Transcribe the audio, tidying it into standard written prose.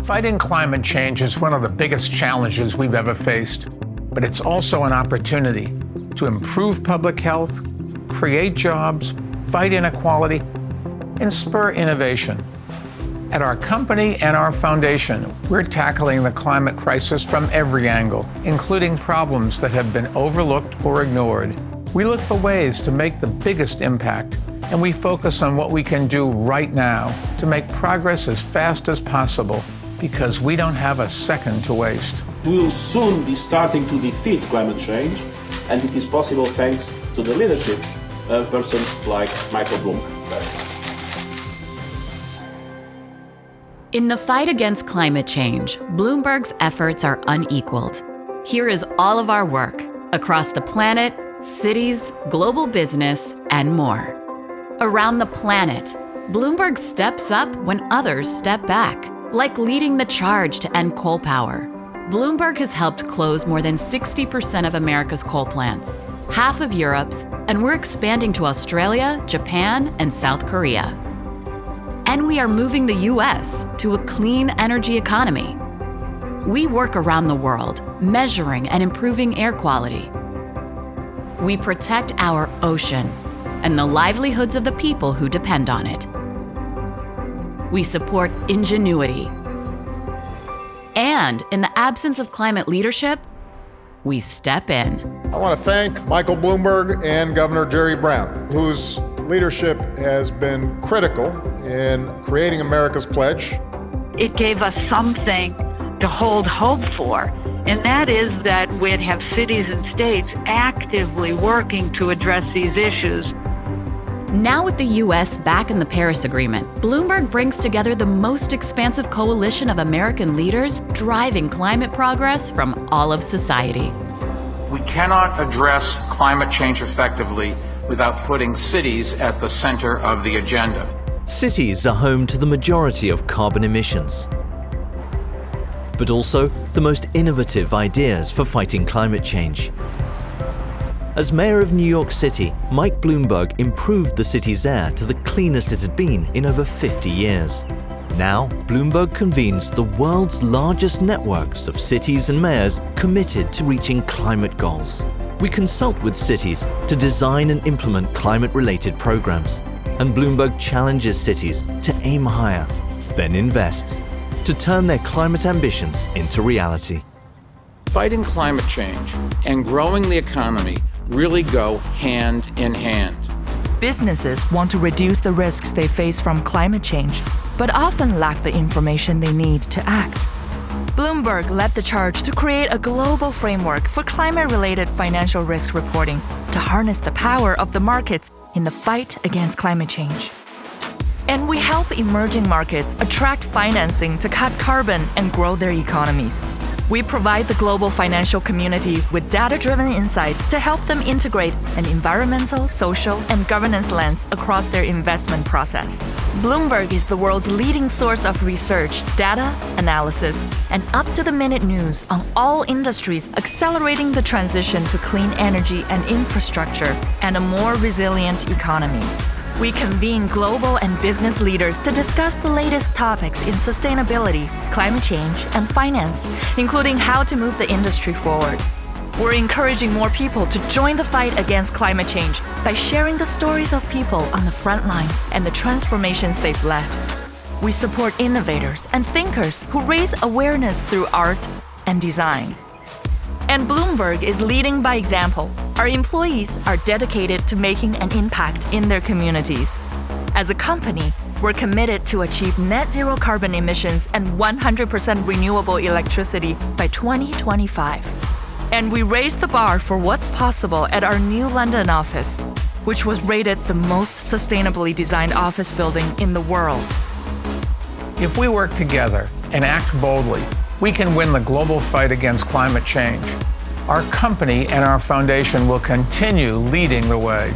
Fighting climate change is one of the biggest challenges we've ever faced, but it's also an opportunity to improve public health, create jobs, fight inequality, and spur innovation. At our company and our foundation, we're tackling the climate crisis from every angle, including problems that have been overlooked or ignored. We look for ways to make the biggest impact, and we focus on what we can do right now to make progress as fast as possible, because we don't have a second to waste. We will soon be starting to defeat climate change, and it is possible thanks to the leadership of persons like Michael Bloomberg. In the fight against climate change, Bloomberg's efforts are unequaled. Here is all of our work across the planet, cities, global business, and more. Around the planet, Bloomberg steps up when others step back, like leading the charge to end coal power. Bloomberg has helped close more than 60% of America's coal plants, half of Europe's, and we're expanding to Australia, Japan, and South Korea. And we are moving the U.S. to a clean energy economy. We work around the world, measuring and improving air quality. We protect our ocean and the livelihoods of the people who depend on it. We support ingenuity. And in the absence of climate leadership, we step in. I want to thank Michael Bloomberg and Governor Jerry Brown, whose leadership has been critical in creating America's pledge. It gave us something to hold hope for, and that is that we'd have cities and states actively working to address these issues. Now with the U.S. back in the Paris Agreement, Bloomberg brings together the most expansive coalition of American leaders driving climate progress from all of society. We cannot address climate change effectively without putting cities at the center of the agenda. Cities are home to the majority of carbon emissions, but also the most innovative ideas for fighting climate change. As mayor of New York City, Mike Bloomberg improved the city's air to the cleanest it had been in over 50 years. Now, Bloomberg convenes the world's largest networks of cities and mayors committed to reaching climate goals. We consult with cities to design and implement climate-related programs. And Bloomberg challenges cities to aim higher, then invests, to turn their climate ambitions into reality. Fighting climate change and growing the economy really go hand in hand. Businesses want to reduce the risks they face from climate change, but often lack the information they need to act. Bloomberg led the charge to create a global framework for climate-related financial risk reporting to harness the power of the markets in the fight against climate change. And we help emerging markets attract financing to cut carbon and grow their economies. We provide the global financial community with data-driven insights to help them integrate an environmental, social, and governance lens across their investment process. Bloomberg is the world's leading source of research, data, analysis, and up-to-the-minute news on all industries accelerating the transition to clean energy and infrastructure and a more resilient economy. We convene global and business leaders to discuss the latest topics in sustainability, climate change, and finance, including how to move the industry forward. We're encouraging more people to join the fight against climate change by sharing the stories of people on the front lines and the transformations they've led. We support innovators and thinkers who raise awareness through art and design. And Bloomberg is leading by example. Our employees are dedicated to making an impact in their communities. As a company, we're committed to achieve net zero carbon emissions and 100% renewable electricity by 2025. And we raised the bar for what's possible at our new London office, which was rated the most sustainably designed office building in the world. If we work together and act boldly, we can win the global fight against climate change. Our company and our foundation will continue leading the way.